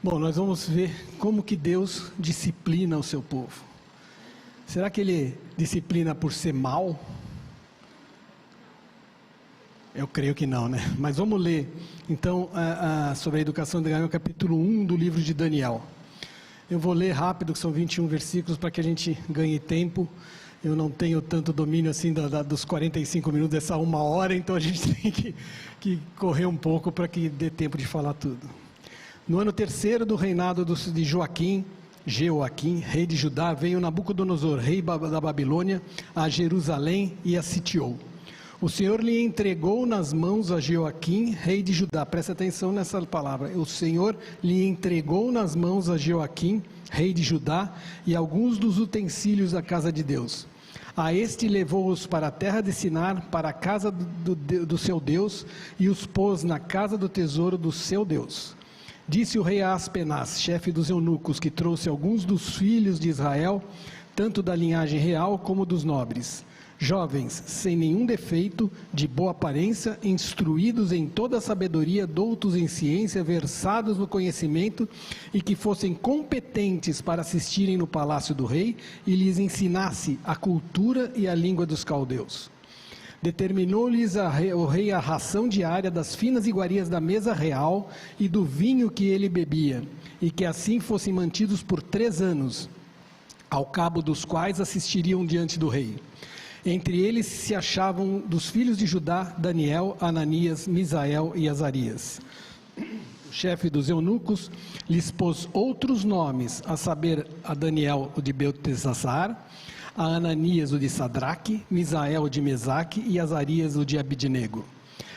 Bom, nós vamos ver como que Deus disciplina o seu povo. Será que Ele disciplina por ser mau? Eu creio que não, né? Mas vamos ler, então, sobre a educação de Daniel, capítulo 1 do livro de Daniel. Eu vou ler rápido, que são 21 versículos, para que a gente ganhe tempo. Eu não tenho tanto domínio assim dos 45 minutos dessa 1 hora, então a gente tem que correr um pouco para que dê tempo de falar tudo. No ano terceiro do reinado de Joaquim, rei de Judá, veio Nabucodonosor, rei da Babilônia, a Jerusalém e a sitiou. O Senhor lhe entregou nas mãos a Joaquim, rei de Judá. Presta atenção nessa palavra. O Senhor lhe entregou nas mãos a Joaquim, rei de Judá, e alguns dos utensílios da casa de Deus. A este levou-os para a terra de Sinar, para a casa do seu Deus, e os pôs na casa do tesouro do seu Deus. Disse o rei a Aspenaz, chefe dos eunucos, que trouxe alguns dos filhos de Israel, tanto da linhagem real como dos nobres, jovens, sem nenhum defeito, de boa aparência, instruídos em toda a sabedoria, doutos em ciência, versados no conhecimento, e que fossem competentes para assistirem no palácio do rei, e lhes ensinasse a cultura e a língua dos caldeus. Determinou-lhes o rei a ração diária das finas iguarias da mesa real e do vinho que ele bebia, e que assim fossem mantidos por 3 anos, ao cabo dos quais assistiriam diante do rei. Entre eles se achavam dos filhos de Judá, Daniel, Ananias, Misael e Azarias. O chefe dos eunucos lhes pôs outros nomes, a saber, a Daniel, o de Beltesassar, a Ananias, o de Sadraque, Misael, o de Mesaque, e Azarias, o de Abidnego.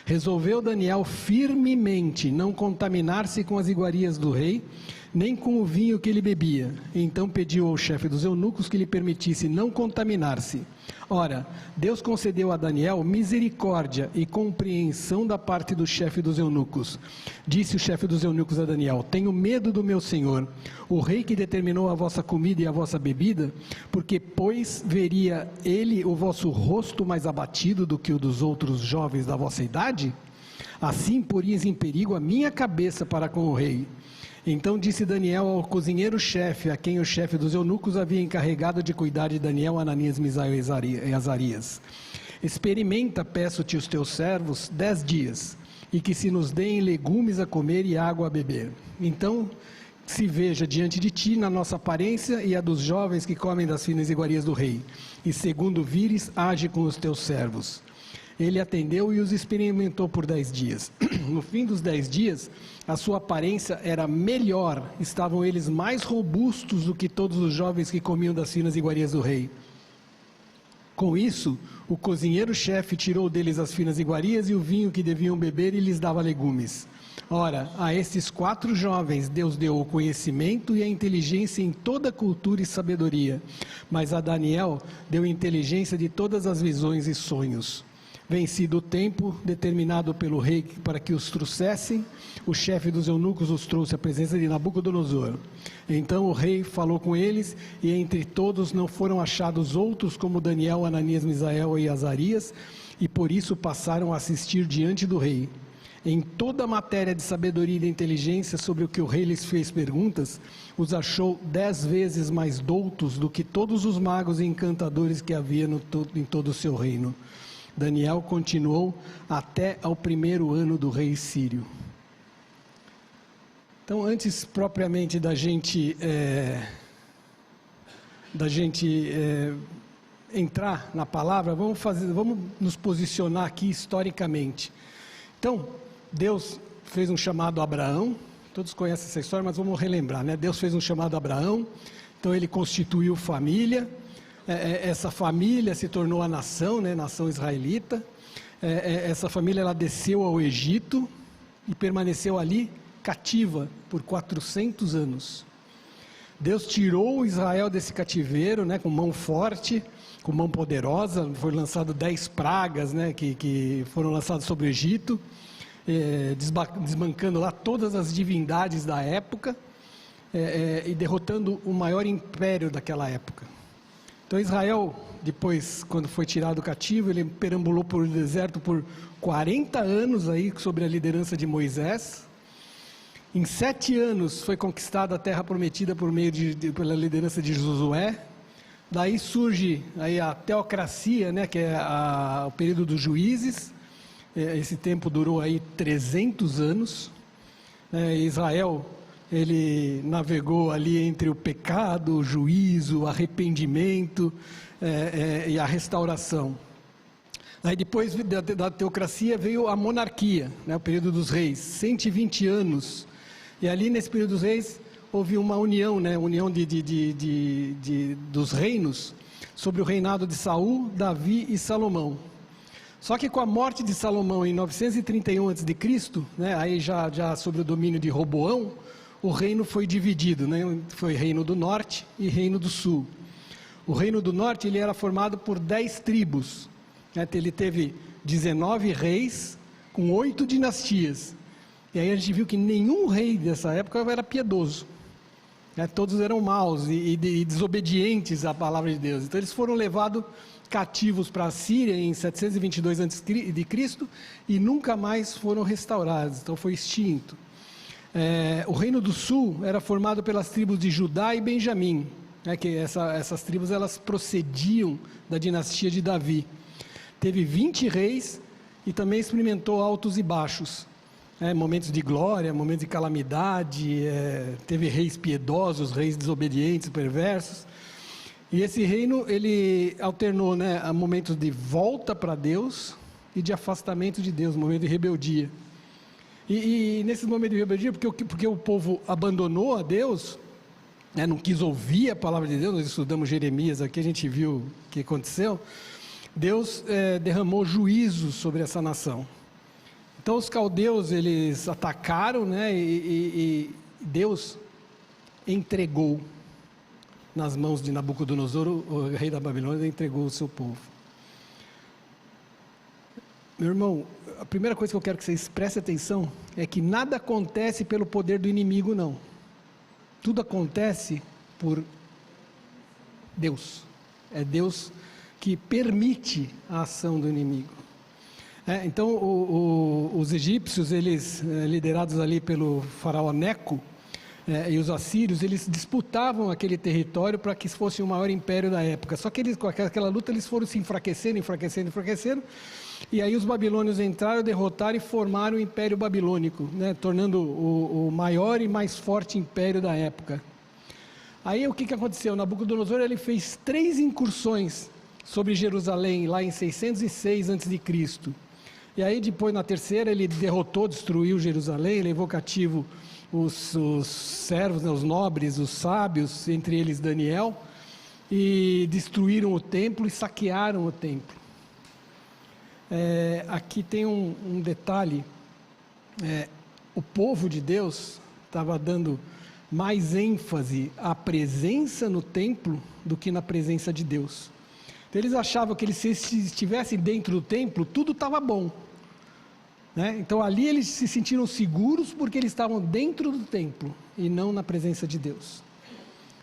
Resolveu Daniel firmemente não contaminar-se com as iguarias do rei, nem com o vinho que ele bebia. Então pediu ao chefe dos eunucos que lhe permitisse não contaminar-se. Ora, Deus concedeu a Daniel misericórdia e compreensão da parte do chefe dos eunucos. Disse o chefe dos eunucos a Daniel: tenho medo do meu senhor, o rei que determinou a vossa comida e a vossa bebida, porque, pois, veria ele o vosso rosto mais abatido do que o dos outros jovens da vossa idade? Assim porias em perigo a minha cabeça para com o rei. Então disse Daniel ao cozinheiro-chefe, a quem o chefe dos eunucos havia encarregado de cuidar de Daniel, Ananias, Misael e Azarias: experimenta, peço-te, os teus servos 10 dias, e que se nos deem legumes a comer e água a beber. Então se veja diante de ti na nossa aparência e a dos jovens que comem das finas iguarias do rei, e segundo vires, age com os teus servos. Ele atendeu e os experimentou por 10 dias. No fim dos 10 dias, a sua aparência era melhor, estavam eles mais robustos do que todos os jovens que comiam das finas iguarias do rei. Com isso, o cozinheiro-chefe tirou deles as finas iguarias e o vinho que deviam beber e lhes dava legumes. Ora, a estes 4 jovens Deus deu o conhecimento e a inteligência em toda cultura e sabedoria, mas a Daniel deu inteligência de todas as visões e sonhos. Vencido o tempo determinado pelo rei para que os trouxessem, o chefe dos eunucos os trouxe à presença de Nabucodonosor. Então o rei falou com eles, e entre todos não foram achados outros como Daniel, Ananias, Misael e Azarias, e por isso passaram a assistir diante do rei. Em toda a matéria de sabedoria e de inteligência sobre o que o rei lhes fez perguntas, os achou 10 vezes mais doutos do que todos os magos e encantadores que havia em todo o seu reino. Daniel continuou até ao 1º ano do rei sírio. Então, antes propriamente da gente entrar na palavra, vamos nos posicionar aqui historicamente. Então, Deus fez um chamado a Abraão. Todos conhecem essa história, mas vamos relembrar, né? Deus fez um chamado a Abraão. Então ele constituiu família. Essa família se tornou a nação, né, nação israelita. Essa família ela desceu ao Egito e permaneceu ali cativa por 400 anos. Deus tirou Israel desse cativeiro, né, com mão forte, com mão poderosa. Foi lançado 10 pragas, né, que foram lançadas sobre o Egito, desbancando lá todas as divindades da época, e derrotando o maior império daquela época. Então Israel, depois, quando foi tirado cativo, ele perambulou por deserto por 40 anos aí, sob a liderança de Moisés. Em 7 anos foi conquistada a terra prometida por meio pela liderança de Josué. Daí surge aí a teocracia, né, que é o período dos juízes. Esse tempo durou aí 300 anos. Israel, ele navegou ali entre o pecado, o juízo, o arrependimento e a restauração. Aí depois da teocracia veio a monarquia, né, o período dos reis, 120 anos. E ali nesse período dos reis houve uma união, né, união dos reinos sobre o reinado de Saul, Davi e Salomão. Só que com a morte de Salomão em 931 a.C., né, aí já sobre o domínio de Roboão, o reino foi dividido, né, foi reino do norte e reino do sul. O reino do norte ele era formado por 10 tribos, né, ele teve 19 reis com 8 dinastias. E aí a gente viu que nenhum rei dessa época era piedoso, né, todos eram maus e desobedientes à palavra de Deus. Então eles foram levados cativos para a Síria em 722 a.C. e nunca mais foram restaurados, então foi extinto. O reino do sul era formado pelas tribos de Judá e Benjamim, né, que essas tribos elas procediam da dinastia de Davi. Teve 20 reis e também experimentou altos e baixos, momentos de glória, momentos de calamidade, teve reis piedosos, reis desobedientes, perversos. E esse reino, ele alternou, né, a momentos de volta para Deus e de afastamento de Deus, momento de rebeldia. E nesses momentos de rebeldia, porque o povo abandonou a Deus, né, não quis ouvir a palavra de Deus, nós estudamos Jeremias aqui, a gente viu o que aconteceu, Deus derramou juízo sobre essa nação. Então os caldeus, eles atacaram, né, e Deus entregou nas mãos de Nabucodonosor, o rei da Babilônia, entregou o seu povo. Meu irmão, a primeira coisa que eu quero que vocês prestem atenção é que nada acontece pelo poder do inimigo, não. Tudo acontece por Deus. É Deus que permite a ação do inimigo. Então, os egípcios, eles, liderados ali pelo faraó Neco, e os assírios, eles disputavam aquele território para que fosse o maior império da época. Só que com aquela luta eles foram se enfraquecendo, e aí os babilônios entraram, derrotaram e formaram o Império Babilônico, né, tornando o maior e mais forte império da época. Aí o que aconteceu? Nabucodonosor ele fez 3 incursões sobre Jerusalém, lá em 606 a.C. E aí depois, na terceira, ele derrotou, destruiu Jerusalém, levou cativo os servos, né, os nobres, os sábios, entre eles Daniel, e destruíram o templo e saquearam o templo. Aqui tem um detalhe, o povo de Deus estava dando mais ênfase à presença no templo do que na presença de Deus. Então eles achavam que se estivessem dentro do templo, tudo estava bom. Então ali eles se sentiram seguros porque eles estavam dentro do templo e não na presença de Deus.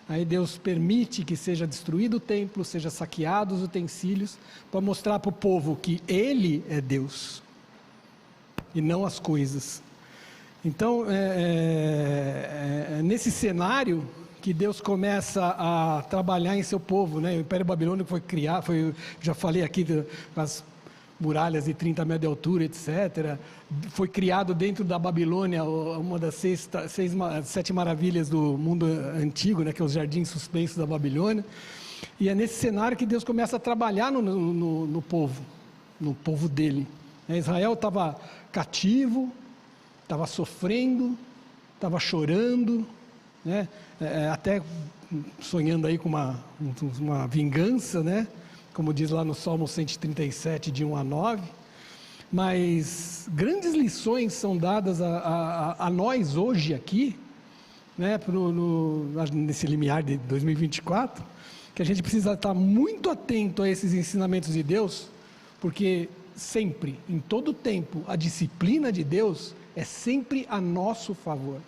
Aí Deus permite que seja destruído o templo, seja saqueados os utensílios, para mostrar para o povo que Ele é Deus e não as coisas. Então nesse cenário que Deus começa a trabalhar em seu povo, né? O Império Babilônico foi criado, já falei aqui das muralhas de 30 metros de altura, etc. Foi criado dentro da Babilônia, uma das 7 maravilhas do mundo antigo, né, que é os jardins suspensos da Babilônia. E é nesse cenário que Deus começa a trabalhar no povo dele. Israel estava cativo, estava sofrendo, estava chorando, né, até sonhando aí com uma vingança, né? Como diz lá no Salmo 137, de 1 a 9, mas grandes lições são dadas a nós hoje aqui, né, nesse limiar de 2024, que a gente precisa estar muito atento a esses ensinamentos de Deus, porque sempre, em todo tempo, a disciplina de Deus é sempre a nosso favor.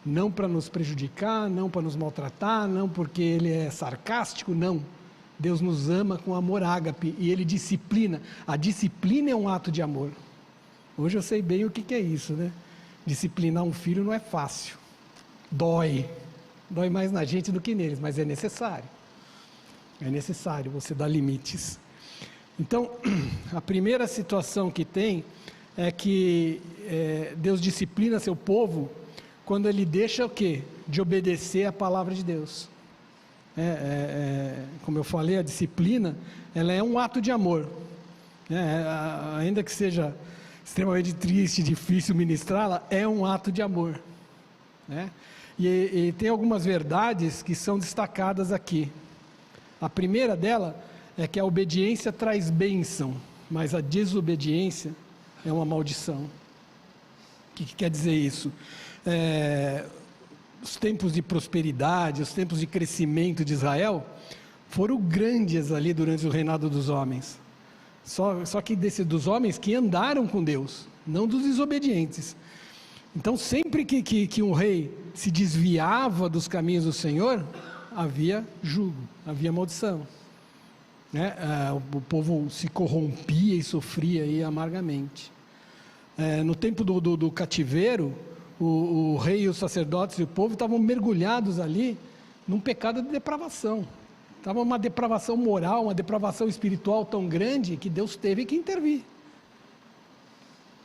Não para nos prejudicar, não para nos maltratar, não porque Ele é sarcástico, não. Deus nos ama com amor ágape e Ele disciplina. A disciplina é um ato de amor. Hoje eu sei bem o que é isso, né? Disciplinar um filho não é fácil. Dói. Dói mais na gente do que neles, mas é necessário. É necessário você dar limites. Então, a primeira situação que tem é que Deus disciplina seu povo quando ele deixa o quê? De obedecer a palavra de Deus. Como eu falei, a disciplina, ela é um ato de amor. Ainda que seja extremamente triste, difícil ministrá-la, é um ato de amor. E tem algumas verdades que são destacadas aqui. A primeira dela é que a obediência traz bênção, mas a desobediência é uma maldição. O que quer dizer isso? Os tempos de prosperidade, os tempos de crescimento de Israel foram grandes ali durante o reinado dos homens. Só que dos homens que andaram com Deus, não dos desobedientes. Então, sempre que um rei se desviava dos caminhos do Senhor, havia jugo, havia maldição. O povo se corrompia e sofria aí amargamente. No tempo do cativeiro, o rei e os sacerdotes e o povo estavam mergulhados ali num pecado de depravação. Estava uma depravação moral, uma depravação espiritual tão grande que Deus teve que intervir.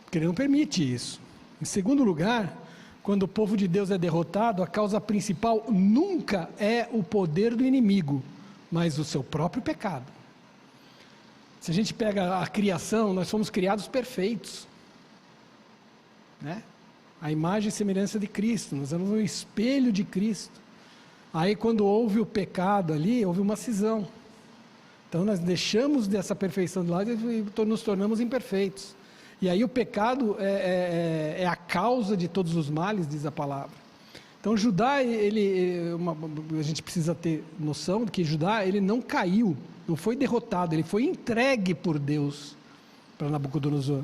Porque Ele não permite isso. Em segundo lugar, quando o povo de Deus é derrotado, a causa principal nunca é o poder do inimigo, mas o seu próprio pecado. Se a gente pega a criação, nós fomos criados perfeitos. A imagem e semelhança de Cristo, nós somos um espelho de Cristo. Aí quando houve o pecado ali, houve uma cisão. Então nós deixamos dessa perfeição de lado e nos tornamos imperfeitos. E aí o pecado é a causa de todos os males, diz a palavra. Então Judá, a gente precisa ter noção de que Judá, ele não caiu, não foi derrotado, ele foi entregue por Deus para Nabucodonosor.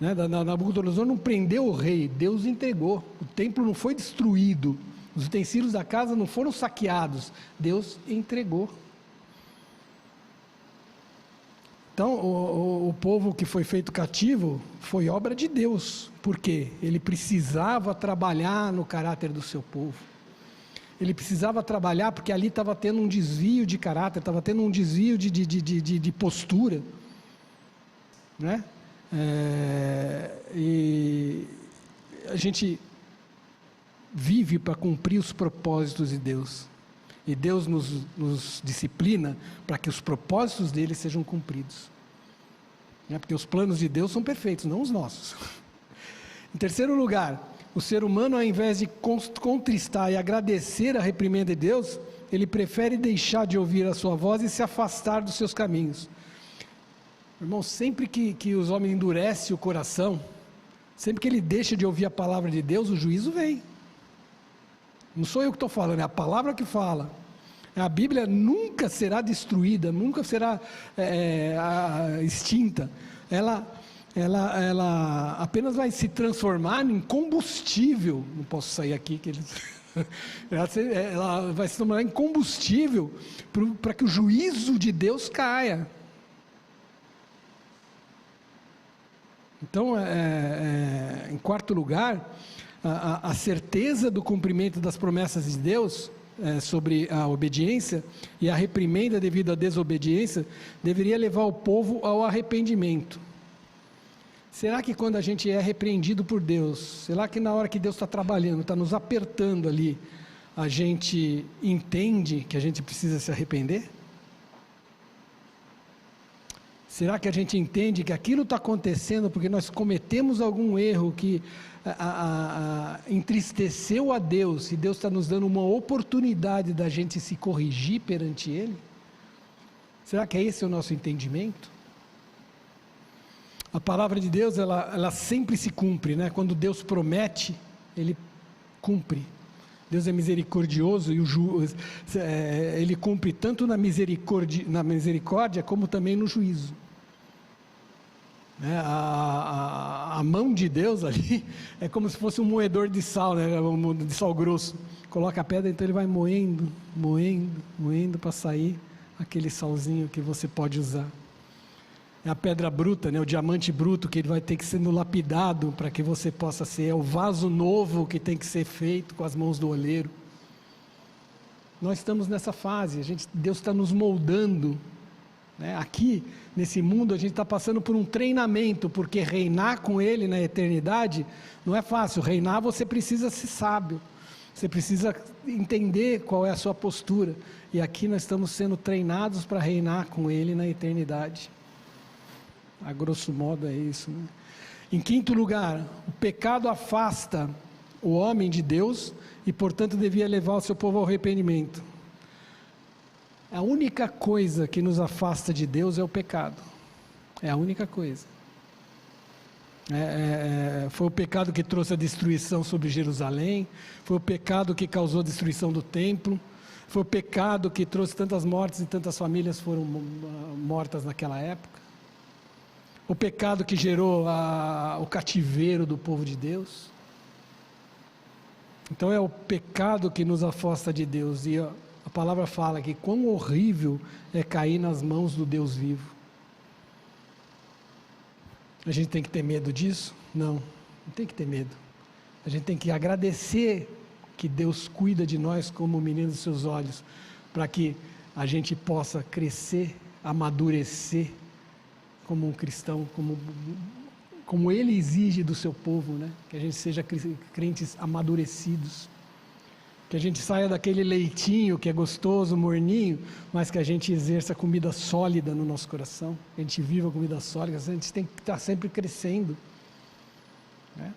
Nabucodonosor não prendeu o rei, Deus entregou. O templo não foi destruído, os utensílios da casa não foram saqueados, Deus entregou. Então, o povo que foi feito cativo foi obra de Deus. Por quê? Ele precisava trabalhar no caráter do seu povo. Ele precisava trabalhar porque ali estava tendo um desvio de caráter, estava tendo um desvio de postura. E a gente vive para cumprir os propósitos de Deus. E Deus nos disciplina para que os propósitos dele sejam cumpridos. Porque os planos de Deus são perfeitos, não os nossos. Em terceiro lugar, o ser humano, ao invés de contristar e agradecer a reprimenda de Deus, ele prefere deixar de ouvir a sua voz e se afastar dos seus caminhos. Irmão, sempre que os homens endurecem o coração, sempre que ele deixa de ouvir a palavra de Deus, o juízo vem. Não sou eu que estou falando, é a palavra que fala. A Bíblia nunca será destruída, nunca será extinta. Ela apenas vai se transformar em combustível. Não posso sair aqui que eles... ela vai se transformar em combustível para que o juízo de Deus caia. Então, em quarto lugar, a certeza do cumprimento das promessas de Deus sobre a obediência e a reprimenda devido à desobediência deveria levar o povo ao arrependimento. Será que quando a gente é repreendido por Deus, será que na hora que Deus está trabalhando, está nos apertando ali, a gente entende que a gente precisa se arrepender? Será que a gente entende que aquilo está acontecendo porque nós cometemos algum erro que entristeceu a Deus, e Deus está nos dando uma oportunidade da gente se corrigir perante Ele? Será que esse é o nosso entendimento? A palavra de Deus, ela sempre se cumpre, Quando Deus promete, Ele cumpre. Deus é misericordioso e Ele cumpre tanto na misericórdia como também no juízo. A mão de Deus ali é como se fosse um moedor de sal, de sal grosso. Coloca a pedra, então ele vai moendo para sair aquele salzinho que você pode usar. É a pedra bruta, né? O diamante bruto que ele vai ter que ser lapidado para que você possa ser. É o vaso novo que tem que ser feito com as mãos do oleiro. Nós estamos nessa fase, Deus está nos moldando, né? Aqui, nesse mundo, a gente está passando por um treinamento, porque reinar com Ele na eternidade não é fácil. Reinar, você precisa ser sábio, você precisa entender qual é a sua postura. E aqui nós estamos sendo treinados para reinar com Ele na eternidade. A grosso modo é isso, né? Em quinto lugar, o pecado afasta o homem de Deus e, portanto, devia levar o seu povo ao arrependimento. A única coisa que nos afasta de Deus é o pecado. É a única coisa. Foi o pecado que trouxe a destruição sobre Jerusalém, foi o pecado que causou a destruição do templo, foi o pecado que trouxe tantas mortes e tantas famílias foram mortas naquela época. O pecado que gerou o cativeiro do povo de Deus. Então é o pecado que nos afasta de Deus, e a palavra fala que quão horrível é cair nas mãos do Deus vivo. A gente tem que ter medo disso? Não tem que ter medo. A gente tem que agradecer que Deus cuida de nós como o menino dos seus olhos, para que a gente possa crescer, amadurecer como um cristão, como Ele exige do seu povo, né? Que a gente seja crentes amadurecidos, que a gente saia daquele leitinho que é gostoso, morninho, mas que a gente exerça comida sólida no nosso coração, que a gente viva comida sólida. A gente tem que estar sempre crescendo, né?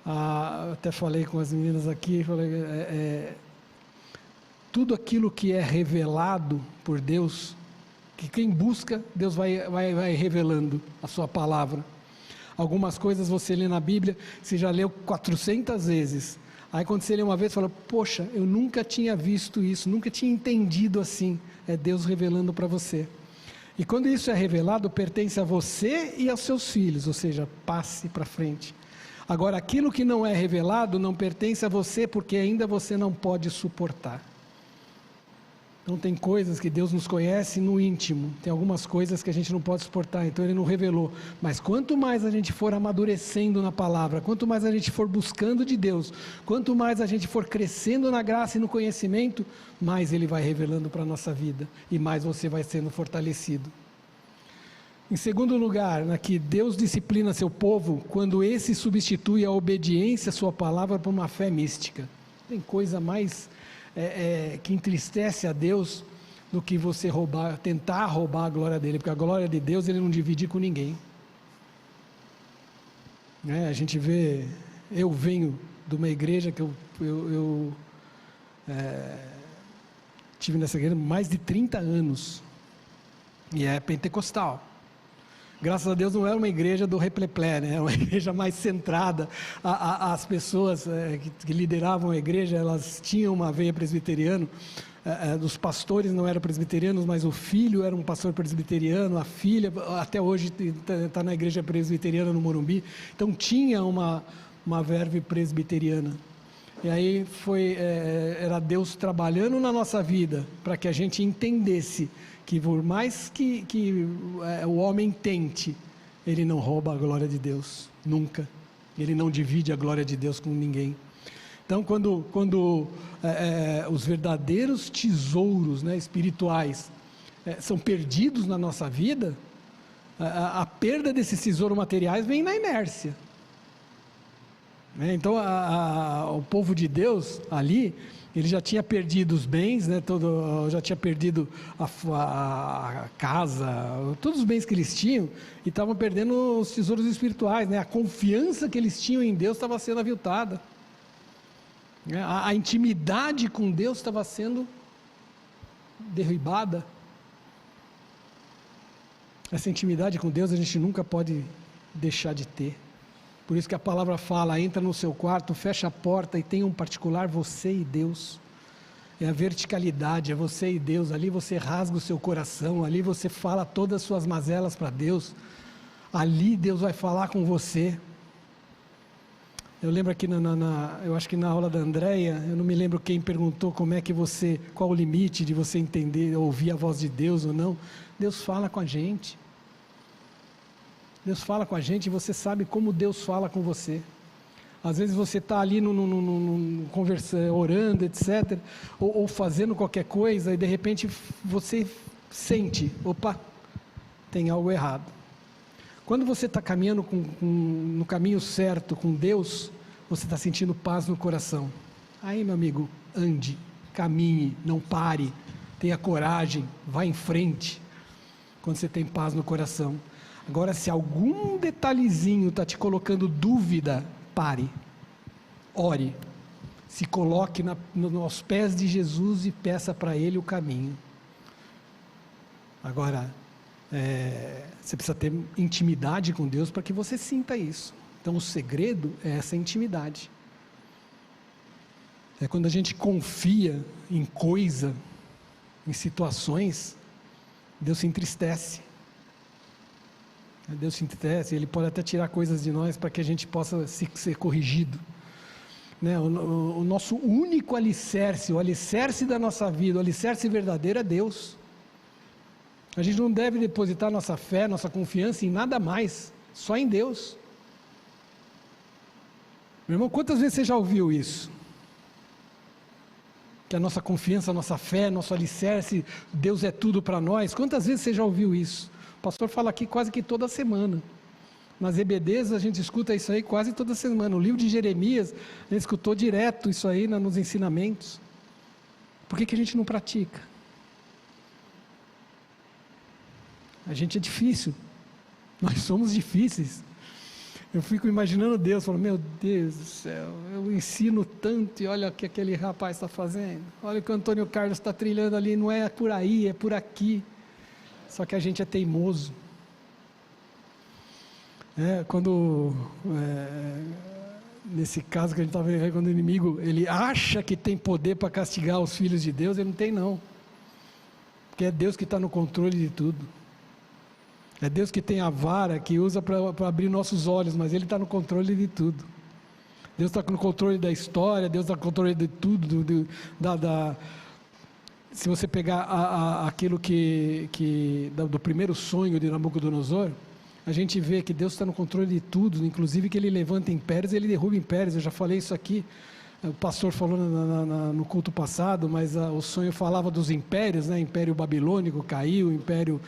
Eu até falei com as meninas aqui, tudo aquilo que é revelado por Deus, que quem busca, Deus vai revelando a sua palavra. Algumas coisas você lê na Bíblia, você já leu 400 vezes, aí quando você lê uma vez, fala, poxa, eu nunca tinha visto isso, nunca tinha entendido assim. É Deus revelando para você. E quando isso é revelado, pertence a você e aos seus filhos, ou seja, passe para frente. Agora, aquilo que não é revelado, não pertence a você, porque ainda você não pode suportar. Então tem coisas que Deus nos conhece no íntimo, tem algumas coisas que a gente não pode suportar, então Ele não revelou. Mas quanto mais a gente for amadurecendo na palavra, quanto mais a gente for buscando de Deus, quanto mais a gente for crescendo na graça e no conhecimento, mais Ele vai revelando para a nossa vida, e mais você vai sendo fortalecido. Em segundo lugar, que Deus disciplina seu povo quando esse substitui a obediência à sua palavra por uma fé mística. Tem coisa mais que entristece a Deus do que você tentar roubar a glória dele, porque a glória de Deus Ele não divide com ninguém. A gente vê, eu venho de uma igreja que eu tive nessa igreja mais de 30 anos, e é pentecostal. Graças a Deus não era uma igreja do repleplé, né? Era uma igreja mais centrada. As pessoas que lideravam a igreja, elas tinham uma veia presbiteriana. Os pastores não eram presbiterianos, mas o filho era um pastor presbiteriano, a filha até hoje está na igreja presbiteriana no Morumbi. Então tinha uma verve presbiteriana. E aí era Deus trabalhando na nossa vida para que a gente entendesse que por mais que o homem tente, ele não rouba a glória de Deus, nunca. Ele não divide a glória de Deus com ninguém. Então, quando os verdadeiros tesouros, né, espirituais são perdidos na nossa vida, a perda desses tesouros materiais vem na inércia. Então, o povo de Deus ali, ele já tinha perdido os bens, né, já tinha perdido a casa, todos os bens que eles tinham, e estavam perdendo os tesouros espirituais, né, a confiança que eles tinham em Deus estava sendo aviltada, a intimidade com Deus estava sendo derribada. Essa intimidade com Deus a gente nunca pode deixar de ter. Por isso que a palavra fala, entra no seu quarto, fecha a porta e tenha um particular você e Deus. É a verticalidade, é você e Deus. Ali você rasga o seu coração, ali você fala todas as suas mazelas para Deus. Ali Deus vai falar com você. Eu lembro aqui, eu acho que na aula da Andréia, eu não me lembro quem perguntou qual o limite de você entender, ouvir a voz de Deus ou não. Deus fala com a gente. Deus fala com a gente e você sabe como Deus fala com você. Às vezes você está ali conversando, orando, etc., ou fazendo qualquer coisa, e de repente você sente, opa, tem algo errado. Quando você está caminhando no caminho certo com Deus, você está sentindo paz no coração. Aí, meu amigo, ande, caminhe, não pare, tenha coragem, vá em frente, quando você tem paz no coração. Agora, se algum detalhezinho está te colocando dúvida, pare, ore, se coloque aos pés de Jesus e peça para Ele o caminho. Agora, você precisa ter intimidade com Deus para que você sinta isso. Então o segredo é essa intimidade. É quando a gente confia em coisa, em situações, Deus se entristece. Deus se entristece, Ele pode até tirar coisas de nós para que a gente possa ser corrigido. O nosso único alicerce, o alicerce da nossa vida, o alicerce verdadeiro é Deus. A gente não deve depositar nossa fé, nossa confiança em nada mais, só em Deus. Meu irmão, quantas vezes você já ouviu isso? Que a nossa confiança, a nossa fé, nosso alicerce, Deus é tudo para nós. Quantas vezes você já ouviu isso? O pastor fala aqui quase que toda semana. Nas EBDs a gente escuta isso aí quase toda semana. O livro de Jeremias, a gente escutou direto isso aí nos ensinamentos. Por que a gente não pratica? A gente é difícil. Nós somos difíceis. Eu fico imaginando Deus, falando, meu Deus do céu, eu ensino tanto e olha o que aquele rapaz está fazendo. Olha o que o Antônio Carlos está trilhando ali, não é por aí, é por aqui. Só que a gente é teimoso. Nesse caso que a gente estava vendo, quando o inimigo, ele acha que tem poder para castigar os filhos de Deus, ele não tem não. Porque é Deus que está no controle de tudo. É Deus que tem a vara, que usa para abrir nossos olhos, mas Ele está no controle de tudo. Deus está no controle da história, Deus está no controle de tudo. Se você pegar aquilo do primeiro sonho de Nabucodonosor, a gente vê que Deus está no controle de tudo, inclusive que Ele levanta impérios e Ele derruba impérios. Eu já falei isso aqui, o pastor falou no culto passado, mas o sonho falava dos impérios, né? Império Babilônico caiu, Império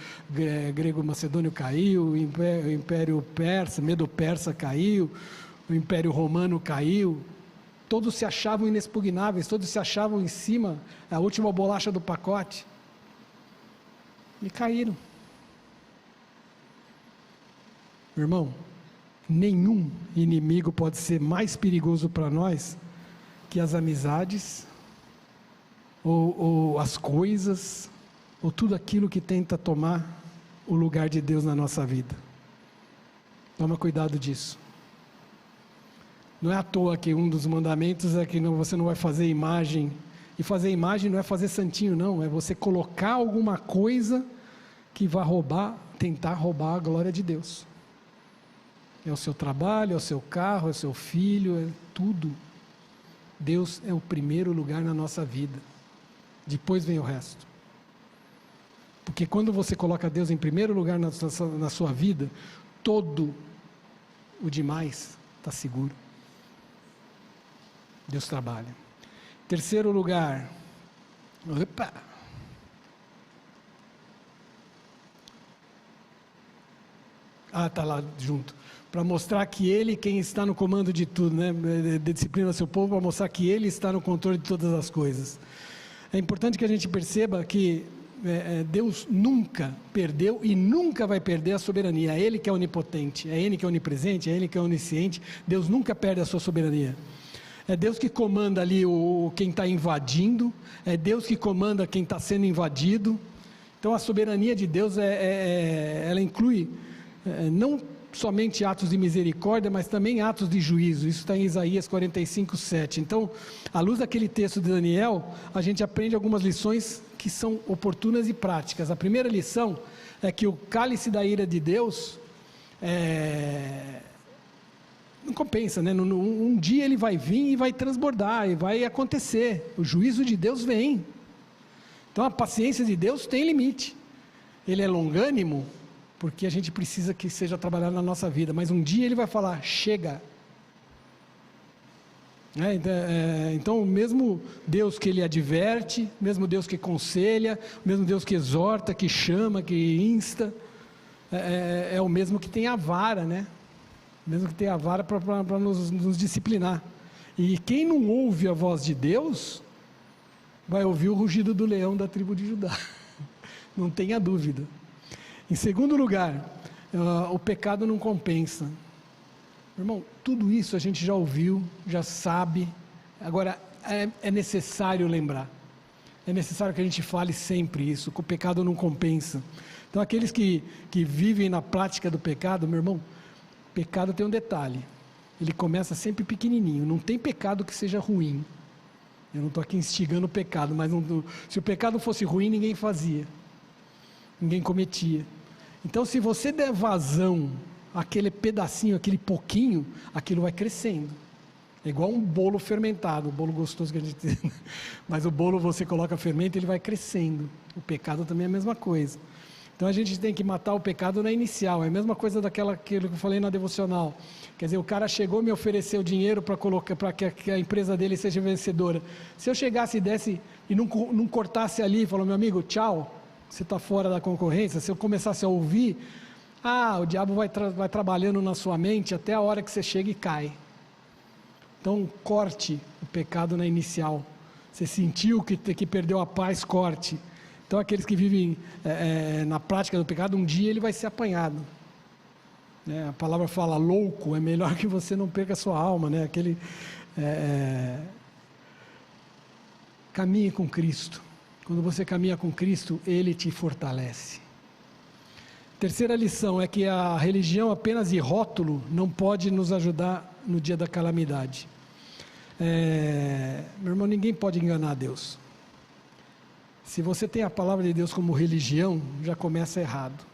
Grego-Macedônio caiu, Império Persa, Medo-Persa caiu, o Império Romano caiu. Todos se achavam inexpugnáveis, todos se achavam em cima, a última bolacha do pacote, e caíram. Meu irmão, nenhum inimigo pode ser mais perigoso para nós que as amizades, ou as coisas, ou tudo aquilo que tenta tomar o lugar de Deus na nossa vida. Toma cuidado disso. Não é à toa que um dos mandamentos é que você não vai fazer imagem, e fazer imagem não é fazer santinho não, é você colocar alguma coisa que vai tentar roubar a glória de Deus. É o seu trabalho, é o seu carro, é o seu filho, é tudo. Deus é o primeiro lugar na nossa vida, depois vem o resto. Porque quando você coloca Deus em primeiro lugar na sua vida, todo o demais está seguro. Deus trabalha. Terceiro lugar, está lá junto. Para mostrar que Ele, quem está no comando de tudo, né? Disciplina seu povo, para mostrar que Ele está no controle de todas as coisas. É importante que a gente perceba que Deus nunca perdeu e nunca vai perder a soberania. É Ele que é onipotente, é Ele que é onipresente, é Ele que é onisciente. Deus nunca perde a sua soberania. É Deus que comanda ali quem está invadindo, é Deus que comanda quem está sendo invadido. Então a soberania de Deus ela inclui não somente atos de misericórdia, mas também atos de juízo. Isso está em Isaías 45:7. Então, à luz daquele texto de Daniel, a gente aprende algumas lições que são oportunas e práticas. A primeira lição é que o cálice da ira de Deus não compensa, né? Um dia ele vai vir e vai transbordar, e vai acontecer. O juízo de Deus vem. Então a paciência de Deus tem limite. Ele é longânimo, porque a gente precisa que seja trabalhado na nossa vida, mas um dia ele vai falar, chega. Então, o mesmo Deus que ele adverte, mesmo Deus que aconselha, o mesmo Deus que exorta, que chama, que insta, é o mesmo que tem a vara, né? O mesmo que tem a vara para nos disciplinar. E quem não ouve a voz de Deus, vai ouvir o rugido do leão da tribo de Judá. Não tenha dúvida. Em segundo lugar, o pecado não compensa. Irmão, tudo isso a gente já ouviu, já sabe, agora é necessário lembrar, é necessário que a gente fale sempre isso, que o pecado não compensa. Então aqueles que vivem na prática do pecado, meu irmão, pecado tem um detalhe, ele começa sempre pequenininho, não tem pecado que seja ruim. Eu não estou aqui instigando o pecado, mas se o pecado fosse ruim, ninguém fazia, ninguém cometia. Então se você der vazão aquele pedacinho, aquele pouquinho, aquilo vai crescendo. É igual um bolo fermentado, o bolo gostoso que a gente tem. Mas o bolo você coloca fermento, ele vai crescendo. O pecado também é a mesma coisa. Então a gente tem que matar o pecado na inicial. É a mesma coisa daquilo que eu falei na devocional. Quer dizer, o cara chegou e me ofereceu dinheiro para que a empresa dele seja vencedora. Se eu chegasse e desse e não cortasse ali e falou, meu amigo, tchau, você está fora da concorrência. Se eu começasse a ouvir, o diabo vai trabalhando na sua mente até a hora que você chega e cai. Então corte o pecado na inicial. Você sentiu que perdeu a paz, corte. Então aqueles que vivem na prática do pecado, um dia ele vai ser apanhado. A palavra fala, louco, é melhor que você não perca a sua alma. Caminhe com Cristo. Quando você caminha com Cristo, Ele te fortalece. Terceira lição é que a religião apenas de rótulo não pode nos ajudar no dia da calamidade. Meu irmão, ninguém pode enganar Deus. Se você tem a palavra de Deus como religião, já começa errado.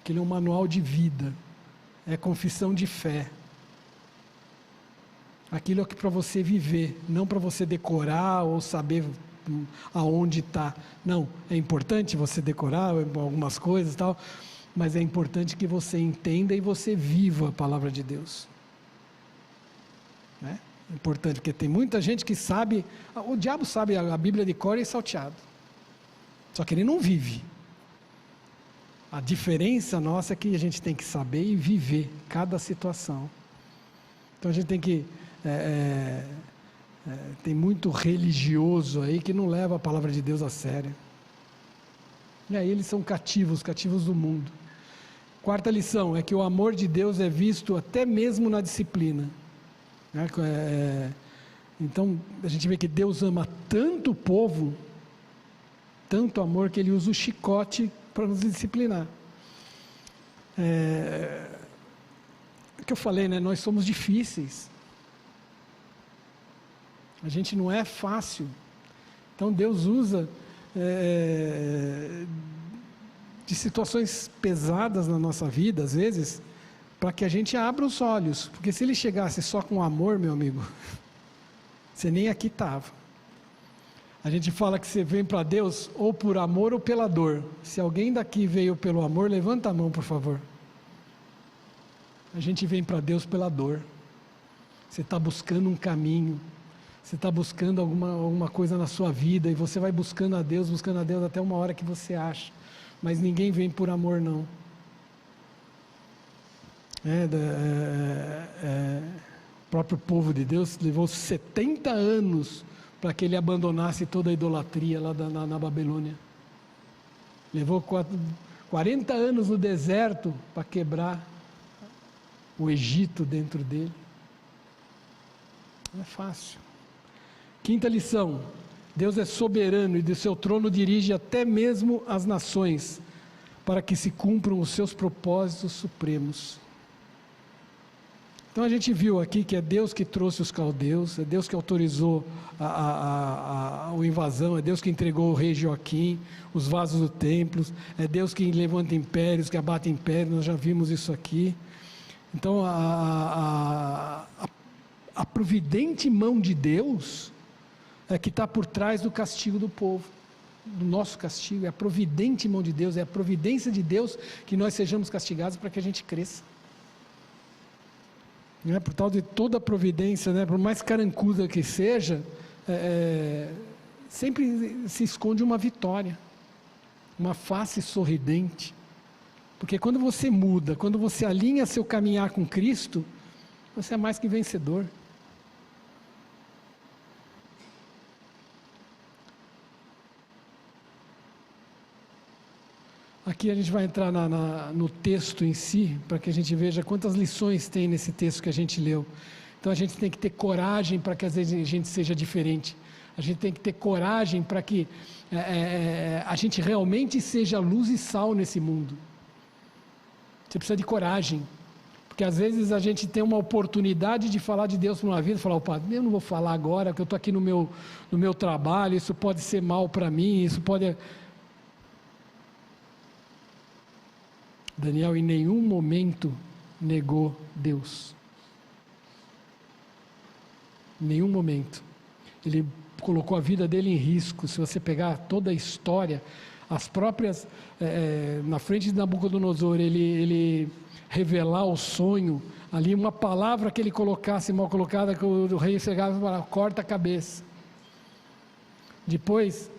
Aquilo é um manual de vida, é confissão de fé. Aquilo é para você viver, não para você decorar ou saber aonde está. Não, é importante você decorar algumas coisas e tal, mas é importante que você entenda e você viva a palavra de Deus. É importante, porque tem muita gente que sabe, o diabo sabe a Bíblia de cor e salteado, só que ele não vive. A diferença nossa é que a gente tem que saber e viver cada situação. Então a gente tem que tem muito religioso aí que não leva a palavra de Deus a sério. E aí eles são cativos do mundo. Quarta lição é que o amor de Deus é visto até mesmo na disciplina. Então a gente vê que Deus ama tanto o povo, tanto amor, que Ele usa o chicote para nos disciplinar. O que eu falei, nós somos difíceis. A gente não é fácil. Então Deus usa de situações pesadas na nossa vida, às vezes, para que a gente abra os olhos. Porque se Ele chegasse só com amor, meu amigo, você nem aqui estava. A gente fala que você vem para Deus ou por amor ou pela dor. Se alguém daqui veio pelo amor, levanta a mão, por favor. A gente vem para Deus pela dor. Você está buscando um caminho. Você está buscando alguma coisa na sua vida e você vai buscando a Deus até uma hora que você acha. Mas ninguém vem por amor, não. O próprio povo de Deus levou 70 anos para que ele abandonasse toda a idolatria lá na Babilônia. Levou 40 anos no deserto para quebrar o Egito dentro dele. Não é fácil. Quinta lição: Deus é soberano e de seu trono dirige até mesmo as nações, para que se cumpram os seus propósitos supremos. Então a gente viu aqui que é Deus que trouxe os caldeus, é Deus que autorizou a invasão, é Deus que entregou o rei Joaquim, os vasos do templo, é Deus que levanta impérios, que abate impérios, nós já vimos isso aqui. Então a providente mão de Deus é que está por trás do castigo do povo. do nosso castigo, é a providente mão de Deus, é a providência de Deus que nós sejamos castigados para que a gente cresça. Não é? Por tal de toda a providência, né? Por mais carancuda que seja, sempre se esconde uma vitória, uma face sorridente. Porque quando você muda, quando você alinha seu caminhar com Cristo, você é mais que vencedor. Aqui a gente vai entrar no texto em si, para que a gente veja quantas lições tem nesse texto que a gente leu. Então a gente tem que ter coragem para que às vezes a gente seja diferente. A gente tem que ter coragem para que a gente realmente seja luz e sal nesse mundo. Você precisa de coragem. Porque às vezes a gente tem uma oportunidade de falar de Deus para uma vida, falar, opa, eu não vou falar agora, porque eu estou aqui no meu trabalho, isso pode ser mal para mim, isso pode... Daniel em nenhum momento negou Deus. Em nenhum momento. Ele colocou a vida dele em risco. Se você pegar toda a história, as próprias, na frente de Nabucodonosor, ele revelar o sonho, ali uma palavra que ele colocasse mal colocada, que o rei chegava e falava, corta a cabeça. Depois,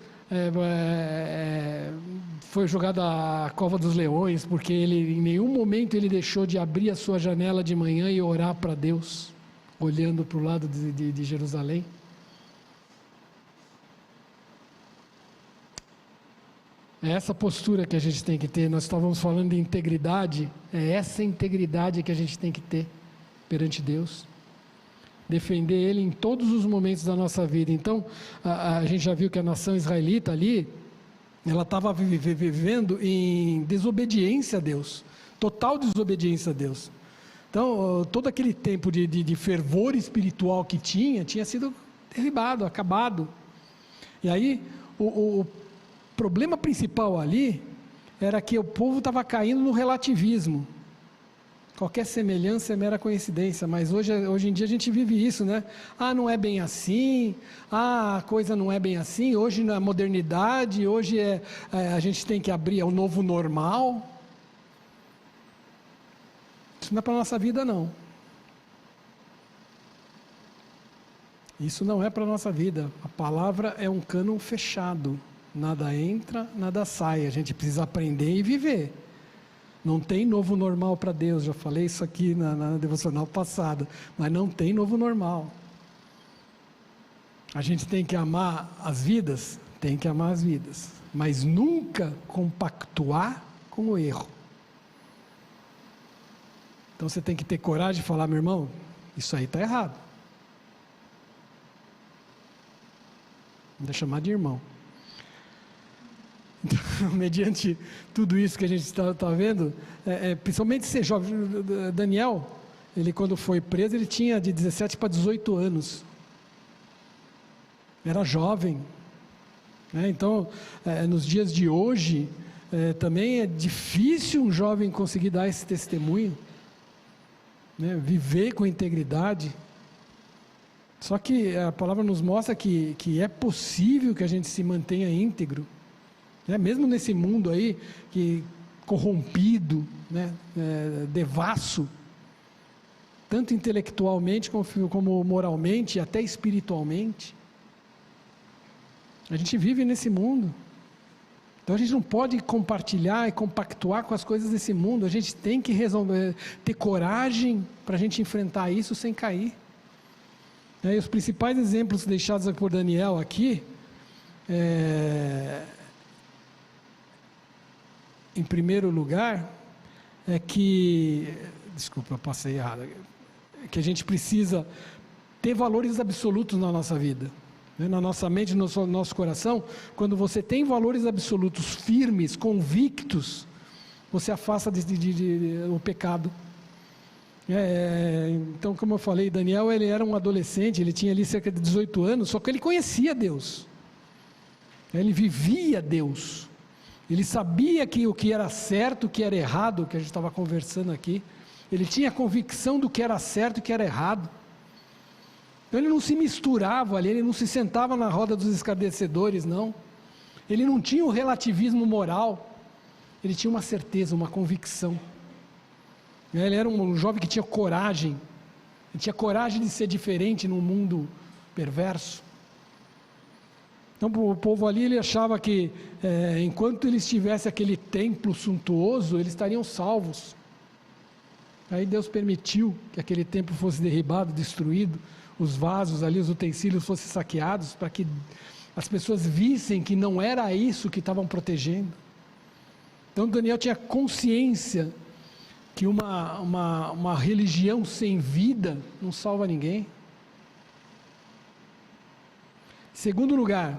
foi jogado à cova dos leões, porque ele, em nenhum momento ele deixou de abrir a sua janela de manhã e orar para Deus, olhando para o lado de Jerusalém. É essa postura que a gente tem que ter. Nós estávamos falando de integridade, é essa integridade que a gente tem que ter perante Deus. Defender Ele em todos os momentos da nossa vida. Então, a gente já viu que a nação israelita ali, ela estava vivendo em desobediência a Deus, total desobediência a Deus. Então, todo aquele tempo de fervor espiritual que tinha sido derribado, acabado. E aí, o problema principal ali era que o povo estava caindo no relativismo. Qualquer semelhança é mera coincidência, mas hoje em dia a gente vive isso, né? Ah, não é bem assim, a coisa não é bem assim, hoje na modernidade, hoje a gente tem que abrir, é o novo normal. Isso não é para a nossa vida, não. Isso não é para a nossa vida. A palavra é um cânon fechado. Nada entra, nada sai. A gente precisa aprender e viver. Não tem novo normal para Deus, já falei isso aqui na devocional passada, mas não tem novo normal. A gente tem que amar as vidas? Tem que amar as vidas, mas nunca compactuar com o erro. Então você tem que ter coragem de falar, meu irmão, isso aí está errado. Não deixa chamar de irmão. Então, mediante tudo isso que a gente está vendo, principalmente ser jovem, Daniel, ele quando foi preso, ele tinha de 17 para 18 anos, era jovem, né? Então, nos dias de hoje, também é difícil um jovem conseguir dar esse testemunho, né? Viver com integridade. Só que a palavra nos mostra que é possível que a gente se mantenha íntegro, mesmo nesse mundo aí, que corrompido, né, devasso, tanto intelectualmente como moralmente, até espiritualmente. A gente vive nesse mundo. Então a gente não pode compartilhar e compactuar com as coisas desse mundo. A gente tem que ter coragem para a gente enfrentar isso sem cair. E os principais exemplos deixados por Daniel aqui, em primeiro lugar, é que, desculpa, eu passei errado, que a gente precisa ter valores absolutos na nossa vida, né? Na nossa mente, no nosso coração. Quando você tem valores absolutos firmes, convictos, você afasta o pecado. Então, como eu falei, Daniel, ele era um adolescente, ele tinha ali cerca de 18 anos, só que ele conhecia Deus, ele vivia Deus. Ele sabia que o que era certo, o que era errado, que a gente estava conversando aqui. Ele tinha convicção do que era certo e o que era errado. Então ele não se misturava ali, ele não se sentava na roda dos escarnecedores, não. Ele não tinha um relativismo moral, ele tinha uma certeza, uma convicção. Ele era um jovem que tinha coragem, ele tinha coragem de ser diferente num mundo perverso. Então o povo ali, ele achava que enquanto eles tivessem aquele templo suntuoso, eles estariam salvos. Aí Deus permitiu que aquele templo fosse derribado, destruído, os vasos ali, os utensílios fossem saqueados, para que as pessoas vissem que não era isso que estavam protegendo. Então Daniel tinha consciência que uma religião sem vida não salva ninguém. Segundo lugar,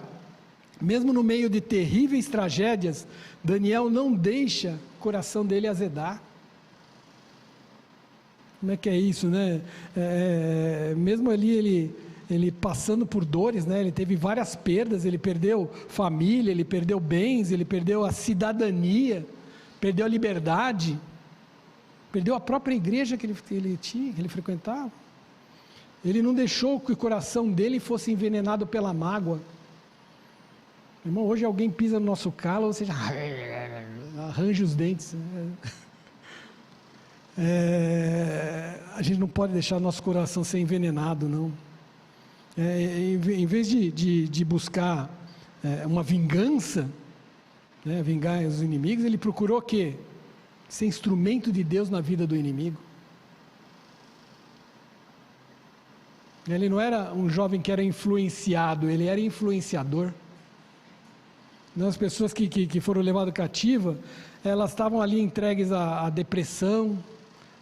mesmo no meio de terríveis tragédias, Daniel não deixa o coração dele azedar. Como é que é isso, né? Mesmo ali ele passando por dores, né? Ele teve várias perdas, ele perdeu família, ele perdeu bens, ele perdeu a cidadania, perdeu a liberdade, perdeu a própria igreja que ele tinha, que ele frequentava. Ele não deixou que o coração dele fosse envenenado pela mágoa. Irmão, hoje alguém pisa no nosso calo, você já arranja os dentes. A gente não pode deixar nosso coração ser envenenado, não. Em vez de buscar uma vingança, né, vingar os inimigos, ele procurou o quê? Ser instrumento de Deus na vida do inimigo. Ele não era um jovem que era influenciado, ele era influenciador. As pessoas que foram levadas cativas, elas estavam ali entregues à depressão,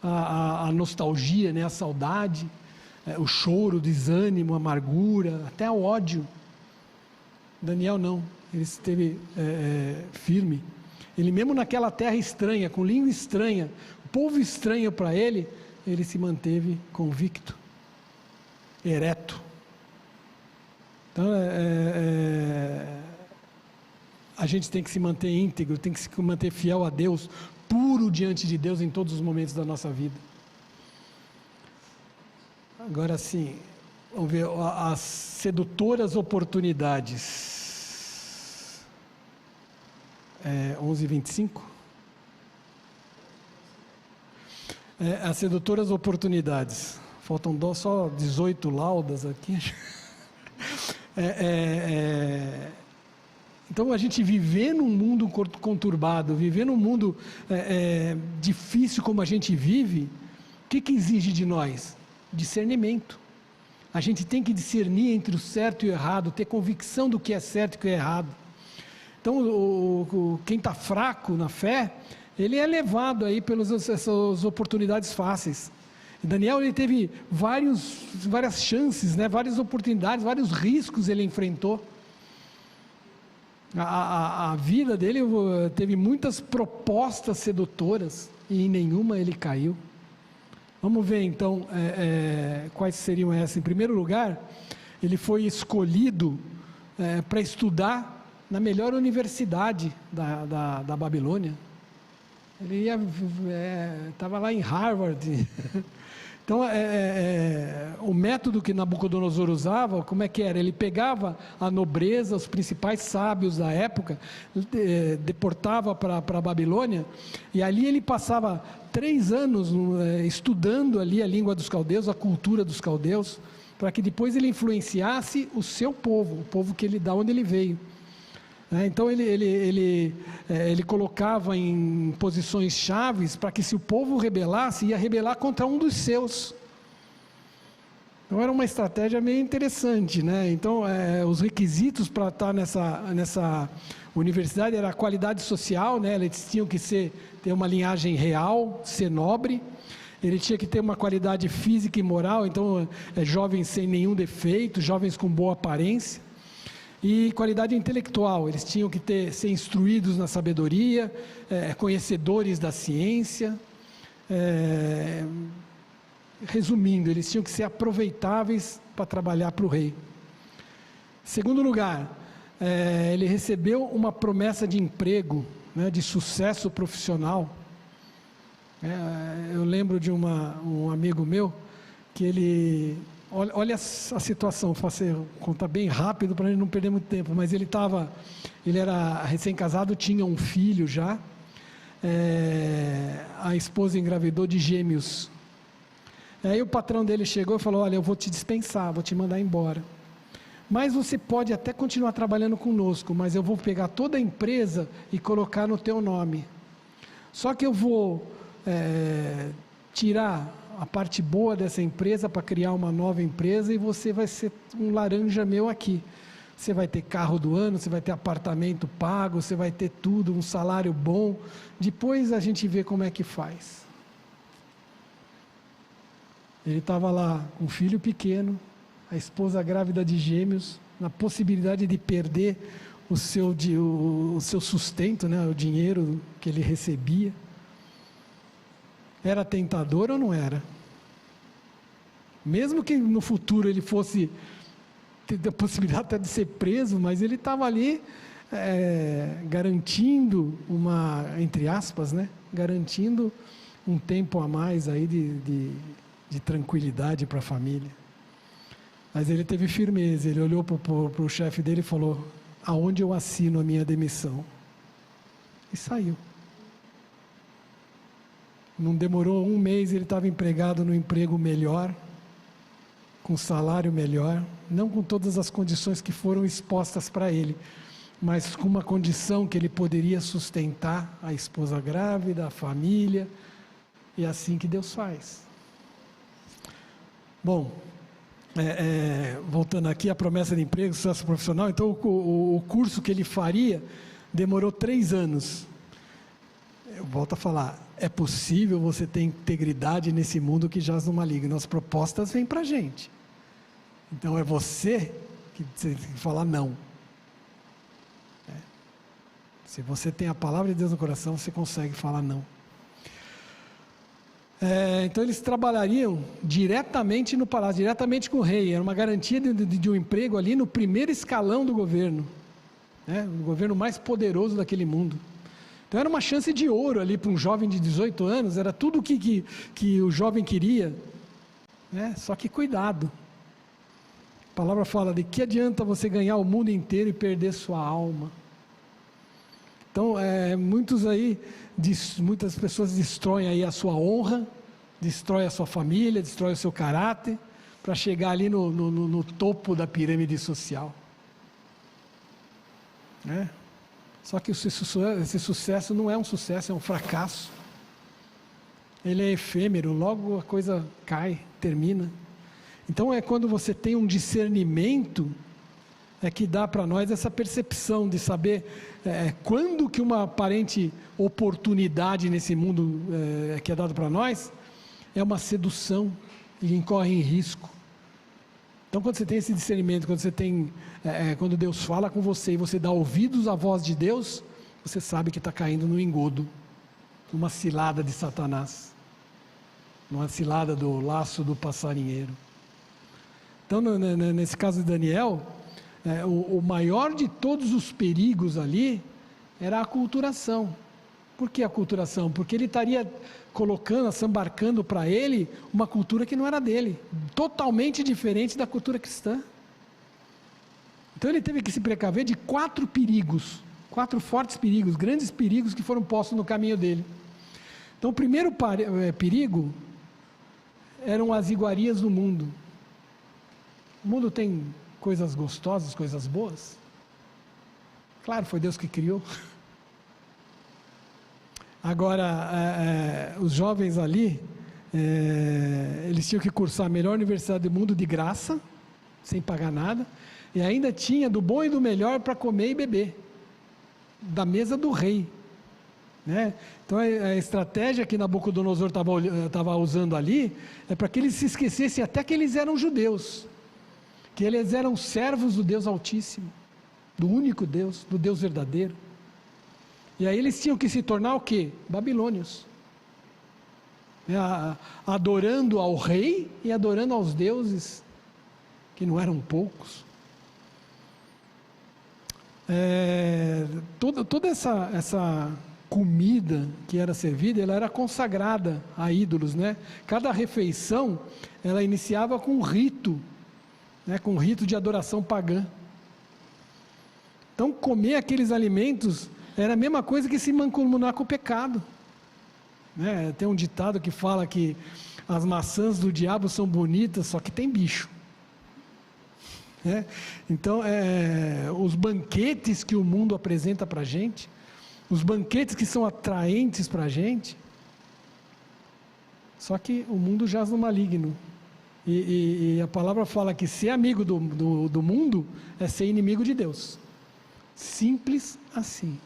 à nostalgia, né, à saudade, o choro, o desânimo, a amargura, até o ódio. Daniel não, ele esteve firme. Ele mesmo naquela terra estranha, com língua estranha, povo estranho para ele, ele se manteve convicto, ereto. Então a gente tem que se manter íntegro, tem que se manter fiel a Deus, puro diante de Deus em todos os momentos da nossa vida. Agora sim, vamos ver as sedutoras oportunidades. 11:25. As sedutoras oportunidades. Faltam só 18 laudas aqui. Então a gente viver num mundo conturbado, viver num mundo difícil como a gente vive, o que exige de nós? Discernimento. A gente tem que discernir entre o certo e o errado, ter convicção do que é certo e o que é errado. Então quem está fraco na fé, ele é levado aí pelas essas oportunidades fáceis. E Daniel, ele teve várias chances, né, várias oportunidades, vários riscos ele enfrentou. A vida dele teve muitas propostas sedutoras e em nenhuma ele caiu. Vamos ver então quais seriam essas. Em primeiro lugar, ele foi escolhido para estudar na melhor universidade da Babilônia. Ele estava lá em Harvard. Então, o método que Nabucodonosor usava, como é que era? Ele pegava a nobreza, os principais sábios da época, deportava para a Babilônia, e ali ele passava 3 anos estudando ali a língua dos caldeus, a cultura dos caldeus, para que depois ele influenciasse o seu povo, o povo da onde ele veio. Então ele colocava em posições chaves para que, se o povo rebelasse, ia rebelar contra um dos seus. Então era uma estratégia meio interessante, né? Então os requisitos para estar nessa universidade era a qualidade social, né? Eles tinham que ter uma linhagem real, ser nobre. Ele tinha que ter uma qualidade física e moral, então jovens sem nenhum defeito, jovens com boa aparência. E qualidade intelectual, eles tinham que ser instruídos na sabedoria, conhecedores da ciência. Resumindo, eles tinham que ser aproveitáveis para trabalhar para o rei. Segundo lugar, ele recebeu uma promessa de emprego, né, de sucesso profissional. Eu lembro de um amigo meu, que ele olha a situação, vou contar bem rápido para a gente não perder muito tempo, mas ele era recém-casado, tinha um filho já, a esposa engravidou de gêmeos. Aí o patrão dele chegou e falou: olha, eu vou te dispensar, vou te mandar embora. Mas você pode até continuar trabalhando conosco, mas eu vou pegar toda a empresa e colocar no teu nome. Só que eu vou tirar a parte boa dessa empresa para criar uma nova empresa e você vai ser um laranja meu aqui. Você vai ter carro do ano, você vai ter apartamento pago, você vai ter tudo, um salário bom. Depois a gente vê como é que faz. Ele estava lá com um filho pequeno, a esposa grávida de gêmeos, na possibilidade de perder o seu sustento, né, o dinheiro que ele recebia. Era tentador ou não era? Mesmo que no futuro ele fosse ter a possibilidade até de ser preso, mas ele estava ali garantindo entre aspas, né, garantindo um tempo a mais aí de tranquilidade para a família. Mas ele teve firmeza, ele olhou para o chefe dele e falou: aonde eu assino a minha demissão? E saiu. Não demorou um mês, ele estava empregado no emprego melhor, com salário melhor, não com todas as condições que foram expostas para ele, mas com uma condição que ele poderia sustentar a esposa grávida, a família, e é assim que Deus faz. Bom, voltando aqui, a promessa de emprego, sucesso profissional. Então o curso que ele faria demorou 3 anos. Eu volto a falar, é possível você ter integridade nesse mundo que jaz no maligno. As propostas vêm para a gente. Então é você que tem que falar não. Se você tem a palavra de Deus no coração, você consegue falar não. Então eles trabalhariam diretamente no palácio, diretamente com o rei. Era uma garantia de um emprego ali no primeiro escalão do governo, o governo mais poderoso daquele mundo. Então era uma chance de ouro ali para um jovem de 18 anos, era tudo o que o jovem queria, só que cuidado. A palavra fala: de que adianta você ganhar o mundo inteiro e perder sua alma? Então, muitas pessoas destroem aí a sua honra, destroem a sua família, destroem o seu caráter, para chegar ali no topo da pirâmide social. Só que esse sucesso não é um sucesso, é um fracasso. Ele é efêmero, logo a coisa cai, termina. Então é quando você tem um discernimento que dá para nós essa percepção de saber quando que uma aparente oportunidade nesse mundo que é dado para nós é uma sedução e incorre em risco. Então quando você tem esse discernimento, quando Deus fala com você e você dá ouvidos à voz de Deus, você sabe que está caindo no engodo, numa cilada de Satanás, numa cilada do laço do passarinheiro. Então nesse caso de Daniel, o maior de todos os perigos ali era a aculturação. Por que a aculturação? Porque ele estaria assambarcando para ele uma cultura que não era dele, totalmente diferente da cultura cristã. Então ele teve que se precaver de 4 fortes perigos, grandes perigos que foram postos no caminho dele. Então o primeiro perigo eram as iguarias do mundo. O mundo tem coisas gostosas, coisas boas. Claro, foi Deus que criou. Agora, os jovens ali, eles tinham que cursar a melhor universidade do mundo de graça, sem pagar nada, e ainda tinha do bom e do melhor para comer e beber, da mesa do rei. Então a estratégia que Nabucodonosor estava usando ali, é para que eles se esquecessem até que eles eram judeus, que eles eram servos do Deus Altíssimo, do único Deus, do Deus verdadeiro. E aí eles tinham que se tornar o quê? Babilônios, adorando ao rei e adorando aos deuses, que não eram poucos. Toda essa comida que era servida, ela era consagrada a ídolos, né? Cada refeição, ela iniciava com um rito, né? Com um rito de adoração pagã. Então, comer aqueles alimentos era a mesma coisa que se mancomunar com o pecado, né? Tem um ditado que fala que as maçãs do diabo são bonitas, só que tem bicho. Então, os banquetes que o mundo apresenta para a gente, os banquetes que são atraentes para a gente, só que o mundo jaz no maligno. E a palavra fala que ser amigo do mundo é ser inimigo de Deus. Simples assim.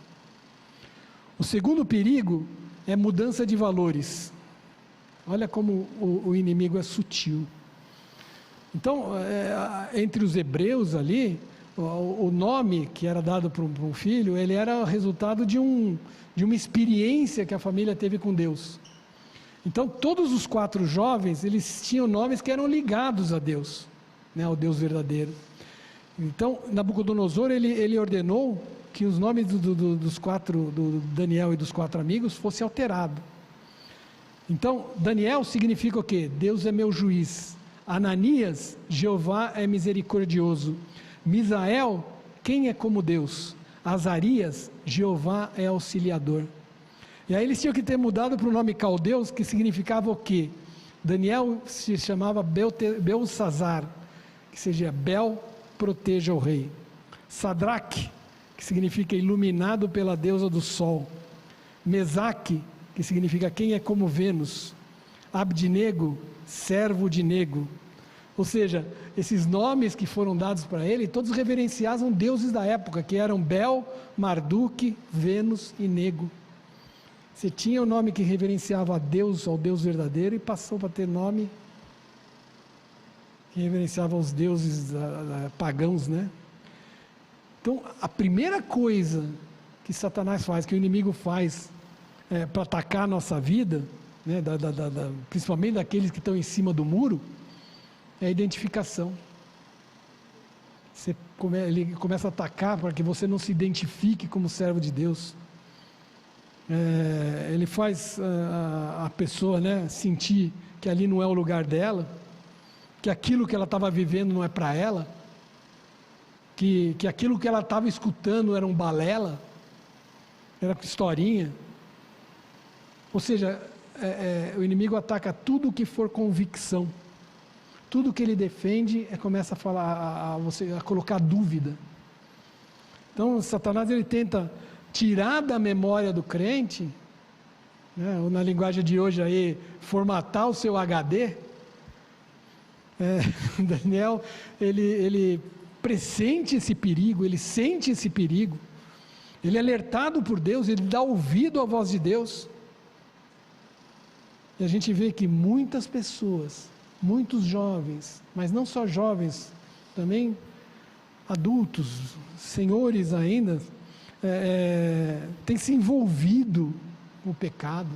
O segundo perigo é mudança de valores. Olha como o inimigo é sutil. Então, entre os hebreus ali, o nome que era dado para um filho, ele era resultado de uma experiência que a família teve com Deus. Então, todos os 4 jovens, eles tinham nomes que eram ligados a Deus, né, ao Deus verdadeiro. Então, Nabucodonosor, ele ordenou que os nomes dos 4, do Daniel e dos 4 amigos, fossem alterados. Então, Daniel significa o quê? Deus é meu juiz. Ananias, Jeová é misericordioso. Misael, quem é como Deus? Azarias, Jeová é auxiliador. E aí eles tinham que ter mudado para o nome Caldeus, que significava o quê? Daniel se chamava Belsazzar, que seja Bel, proteja o rei. Sadraque, que significa iluminado pela deusa do sol. Mesaque, que significa quem é como Vênus. Abdinego, servo de Nego. Ou seja, esses nomes que foram dados para ele, todos reverenciavam deuses da época, que eram Bel, Marduk, Vênus e Nego. Você tinha o nome que reverenciava a Deus, ao Deus verdadeiro, e passou para ter nome que reverenciava os deuses pagãos, né? Então, a primeira coisa que Satanás faz, que o inimigo faz para atacar a nossa vida, né, principalmente daqueles que estão em cima do muro, é a identificação. Ele começa a atacar para que você não se identifique como servo de Deus. Ele faz a pessoa, né, sentir que ali não é o lugar dela, que aquilo que ela estava vivendo não é para ela, que aquilo que ela estava escutando era um balela, era historinha. Ou seja, o inimigo ataca tudo que for convicção, tudo que ele defende começa a falar, a colocar dúvida. Então, Satanás, ele tenta tirar da memória do crente, né, ou na linguagem de hoje aí, formatar o seu HD. Daniel, ele pressente esse perigo, ele sente esse perigo, ele é alertado por Deus, ele dá ouvido à voz de Deus. E a gente vê que muitas pessoas, muitos jovens, mas não só jovens, também adultos, senhores ainda, têm se envolvido com o pecado.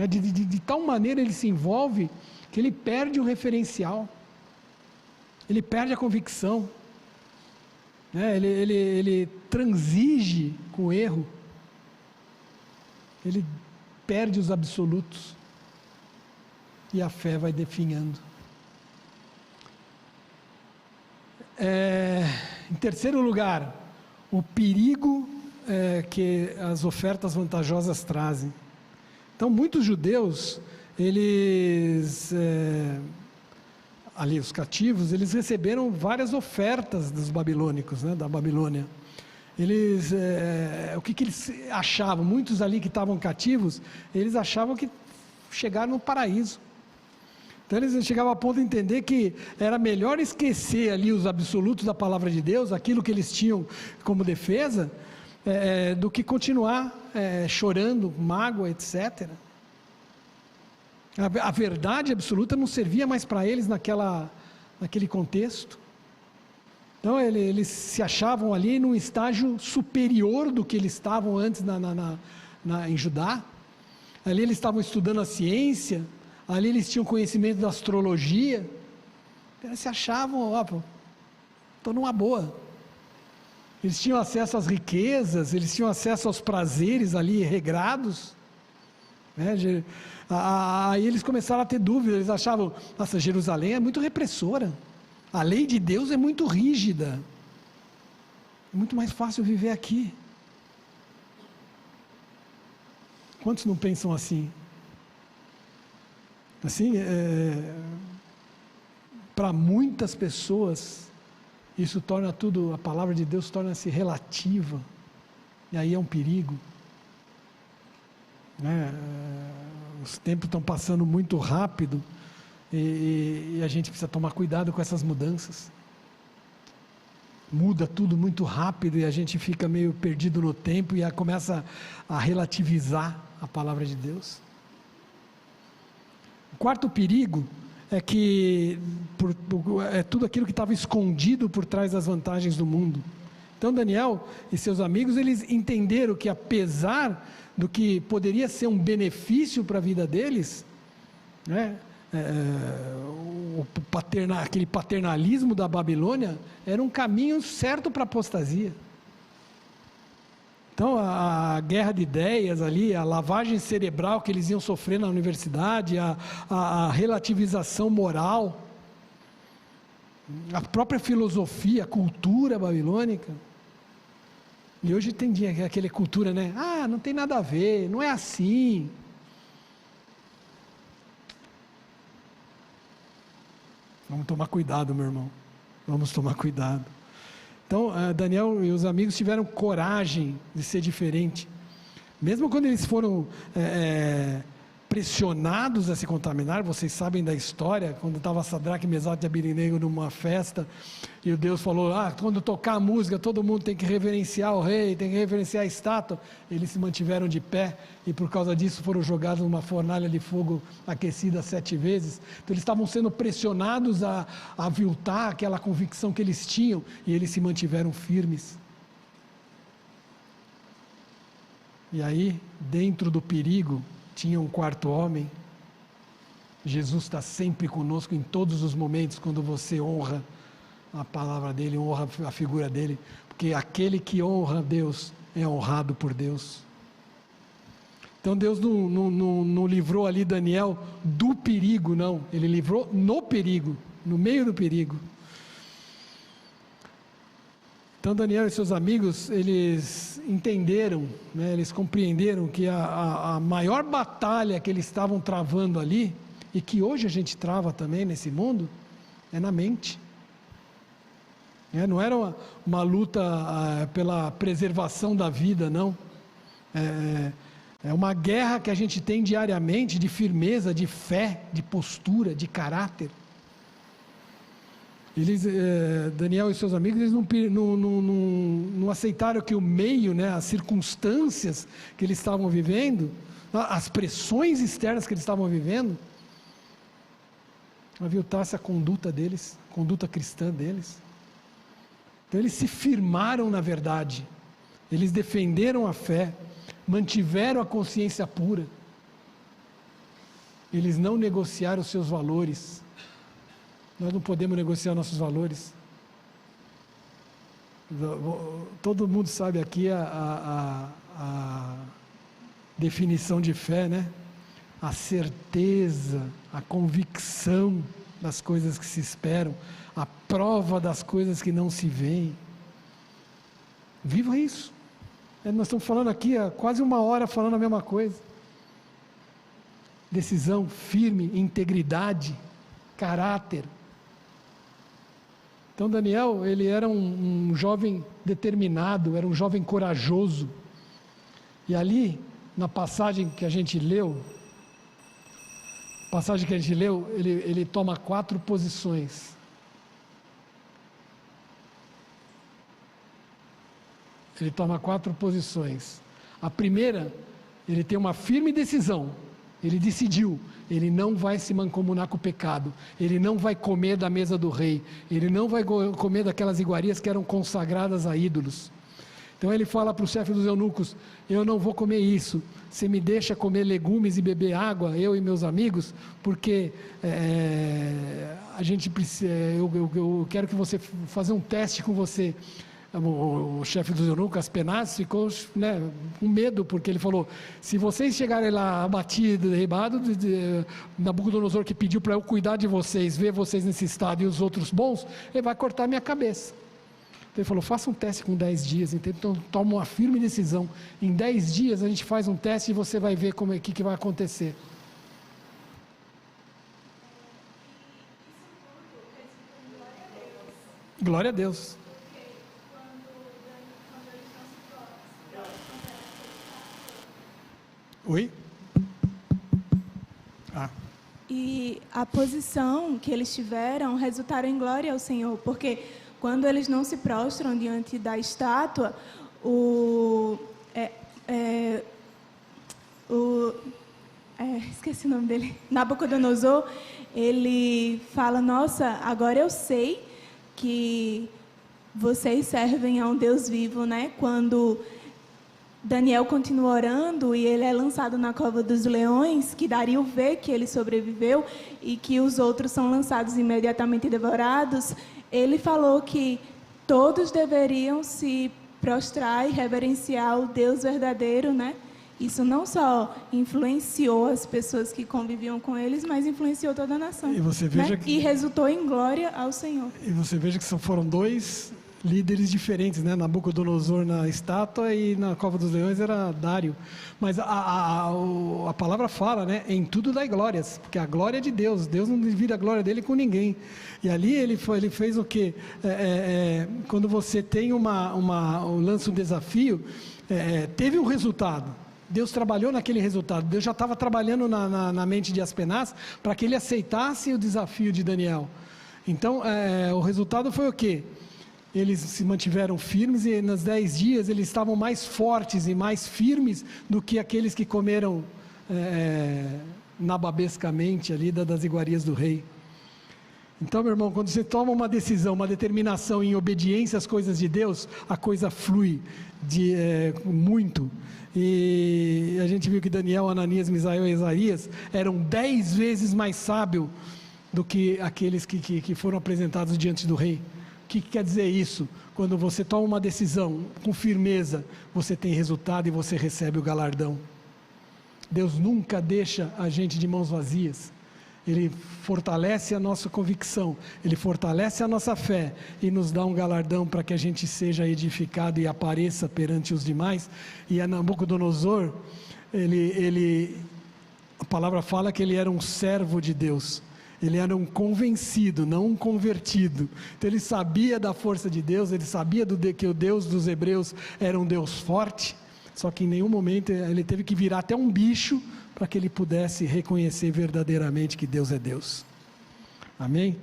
De tal maneira ele se envolve que ele perde o referencial, ele perde a convicção, ele transige com o erro, ele perde os absolutos e a fé vai definhando. Em terceiro lugar, o perigo que as ofertas vantajosas trazem. Então, muitos judeus, eles, ali os cativos, eles receberam várias ofertas dos babilônicos, né, da Babilônia. Eles, o que eles achavam? Muitos ali que estavam cativos, eles achavam que chegaram no paraíso. Então eles chegavam a ponto de entender que era melhor esquecer ali os absolutos da palavra de Deus, aquilo que eles tinham como defesa, do que continuar chorando, mágoa, etc. A verdade absoluta não servia mais para eles naquele contexto. Então eles se achavam ali num estágio superior do que eles estavam antes em Judá. Ali eles estavam estudando a ciência, ali eles tinham conhecimento da astrologia. Então, eles se achavam, estou numa boa. Eles tinham acesso às riquezas, eles tinham acesso aos prazeres ali regrados, né? Aí eles começaram a ter dúvidas, eles achavam, nossa, Jerusalém é muito repressora, a lei de Deus é muito rígida, é muito mais fácil viver aqui. Quantos não pensam assim? Assim, para muitas pessoas, isso torna tudo, a palavra de Deus torna-se relativa, e aí é um perigo, né? Os tempos estão passando muito rápido, e a gente precisa tomar cuidado com essas mudanças. Muda tudo muito rápido, e a gente fica meio perdido no tempo, e começa a relativizar a palavra de Deus. O quarto perigo é que é tudo aquilo que estava escondido por trás das vantagens do mundo. Então Daniel e seus amigos, eles entenderam que apesar do que poderia ser um benefício para a vida deles, né, aquele paternalismo da Babilônia era um caminho certo para a apostasia. Então a guerra de ideias ali, a lavagem cerebral que eles iam sofrer na universidade, a relativização moral, a própria filosofia, a cultura babilônica. E hoje tem aquela cultura, né? Ah, não tem nada a ver, não é assim. Vamos tomar cuidado, meu irmão. Vamos tomar cuidado. Então, Daniel e os amigos tiveram coragem de ser diferente. Mesmo quando eles foram pressionados a se contaminar, vocês sabem da história, quando estava Sadraque, Mesaque e Abednego numa festa, e o Deus falou, quando tocar a música, todo mundo tem que reverenciar o rei, tem que reverenciar a estátua. Eles se mantiveram de pé, e por causa disso foram jogados numa fornalha de fogo aquecida 7 vezes. Então eles estavam sendo pressionados a aviltar aquela convicção que eles tinham, e eles se mantiveram firmes. E aí, dentro do perigo, tinha um quarto homem. Jesus está sempre conosco em todos os momentos, quando você honra a palavra dele, honra a figura dele, porque aquele que honra a Deus é honrado por Deus. Então Deus não livrou ali Daniel do perigo, não, ele livrou no perigo, no meio do perigo. Então Daniel e seus amigos, eles entenderam, né, eles compreenderam que a maior batalha que eles estavam travando ali, e que hoje a gente trava também nesse mundo, é na mente. Não era uma luta pela preservação da vida, não. É uma guerra que a gente tem diariamente, de firmeza, de fé, de postura, de caráter. Daniel e seus amigos, eles não aceitaram que o meio, né, as circunstâncias que eles estavam vivendo, as pressões externas que eles estavam vivendo, aviltasse a conduta deles, a conduta cristã deles. Então eles se firmaram na verdade, eles defenderam a fé, mantiveram a consciência pura, eles não negociaram os seus valores. Nós não podemos negociar nossos valores. Todo mundo sabe aqui a definição de fé, né? A certeza, a convicção das coisas que se esperam, a prova das coisas que não se veem. Viva isso. Nós estamos falando aqui há quase 1 hora falando a mesma coisa. Decisão firme, integridade, caráter. Então Daniel, ele era um jovem determinado, era um jovem corajoso. E ali, na passagem que a gente leu, ele toma 4 posições. Ele toma 4 posições. A primeira, ele tem uma firme decisão. Ele decidiu, ele não vai se mancomunar com o pecado, ele não vai comer da mesa do rei, ele não vai comer daquelas iguarias que eram consagradas a ídolos. Então ele fala para o chefe dos eunucos, eu não vou comer isso, você me deixa comer legumes e beber água, eu e meus amigos, porque a gente precisa, eu quero que você faça um teste com você, o chefe dos eunucos, Aspenaz, ficou, né, com medo, porque ele falou: se vocês chegarem lá abatidos, derribados, Nabucodonosor, que pediu para eu cuidar de vocês, ver vocês nesse estado e os outros bons, ele vai cortar minha cabeça. Então ele falou: faça um teste com 10 dias, então toma uma firme decisão, em 10 dias a gente faz um teste e você vai ver como é que vai acontecer. Glória a Deus. Oi? E a posição que eles tiveram resultaram em glória ao Senhor, porque quando eles não se prostram diante da estátua, esqueci o nome dele, Nabucodonosor, ele fala: nossa, agora eu sei que vocês servem a um Deus vivo, né? Quando Daniel continua orando e ele é lançado na cova dos leões, que Dario vê que ele sobreviveu e que os outros são lançados imediatamente e devorados, ele falou que todos deveriam se prostrar e reverenciar o Deus verdadeiro, né? Isso não só influenciou as pessoas que conviviam com eles, mas influenciou toda a nação. E você veja, né? E resultou em glória ao Senhor. E você veja que foram dois líderes diferentes, né? Nabucodonosor na estátua e na cova dos leões era Dário. Mas a palavra fala, né? Em tudo dai glórias, porque a glória é de Deus. Deus não divide a glória dele com ninguém. E ali ele fez o quê? Quando você tem lança um desafio, teve um resultado. Deus trabalhou naquele resultado. Deus já estava trabalhando na mente de Aspenaz para que ele aceitasse o desafio de Daniel. Então, o resultado foi o quê? Eles se mantiveram firmes e nos 10 dias eles estavam mais fortes e mais firmes do que aqueles que comeram nababescamente ali das iguarias do rei. Então, meu irmão, quando você toma uma decisão, uma determinação em obediência às coisas de Deus, a coisa flui muito. E a gente viu que Daniel, Ananias, Misael e Azarias eram 10 vezes mais sábios do que aqueles que foram apresentados diante do rei. O que quer dizer isso? Quando você toma uma decisão com firmeza, você tem resultado e você recebe o galardão. Deus nunca deixa a gente de mãos vazias. Ele fortalece a nossa convicção, Ele fortalece a nossa fé e nos dá um galardão para que a gente seja edificado e apareça perante os demais. E a Nabucodonosor, a palavra fala que ele era um servo de Deus. Ele era um convencido, não um convertido. Então ele sabia da força de Deus, ele sabia que o Deus dos hebreus era um Deus forte, só que em nenhum momento ele teve que virar até um bicho para que ele pudesse reconhecer verdadeiramente que Deus é Deus. Amém?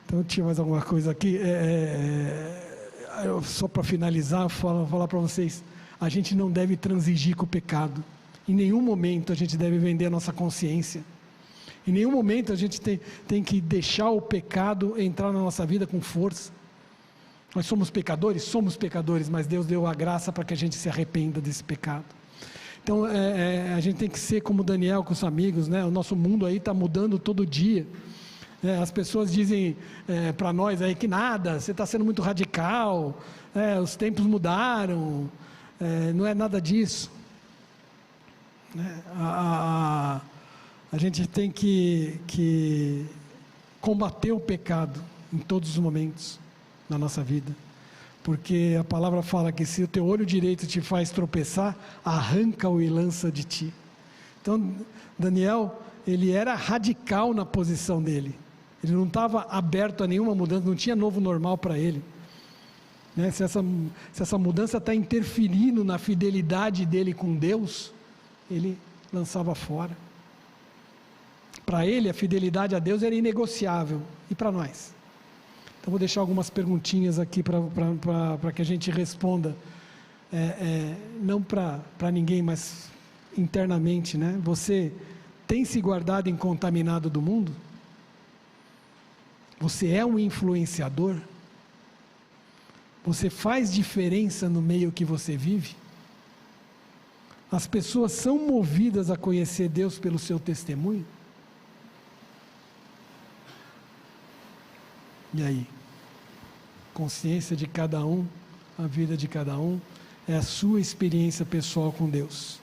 Então tinha mais alguma coisa aqui, só para finalizar, falar para vocês, a gente não deve transigir com o pecado, em nenhum momento a gente deve vender a nossa consciência, em nenhum momento a gente tem que deixar o pecado entrar na nossa vida com força. Nós somos pecadores, mas Deus deu a graça para que a gente se arrependa desse pecado. Então a gente tem que ser como Daniel com os amigos, né? O nosso mundo aí está mudando todo dia. As pessoas dizem para nós aí que nada, você está sendo muito radical, os tempos mudaram, não é nada disso. A gente tem que combater o pecado em todos os momentos da nossa vida, porque a palavra fala que se o teu olho direito te faz tropeçar, arranca-o e lança de ti. Então Daniel, ele era radical na posição dele, ele não estava aberto a nenhuma mudança, não tinha novo normal para ele, né? Se essa mudança está interferindo na fidelidade dele com Deus, ele lançava fora. Para ele a fidelidade a Deus era inegociável, e para nós? Então vou deixar algumas perguntinhas aqui para que a gente responda, não para ninguém, mas internamente, né? Você tem se guardado incontaminado do mundo? Você é um influenciador? Você faz diferença no meio que você vive? As pessoas são movidas a conhecer Deus pelo seu testemunho? E aí? Consciência de cada um a vida de cada um, é a sua experiência pessoal com Deus.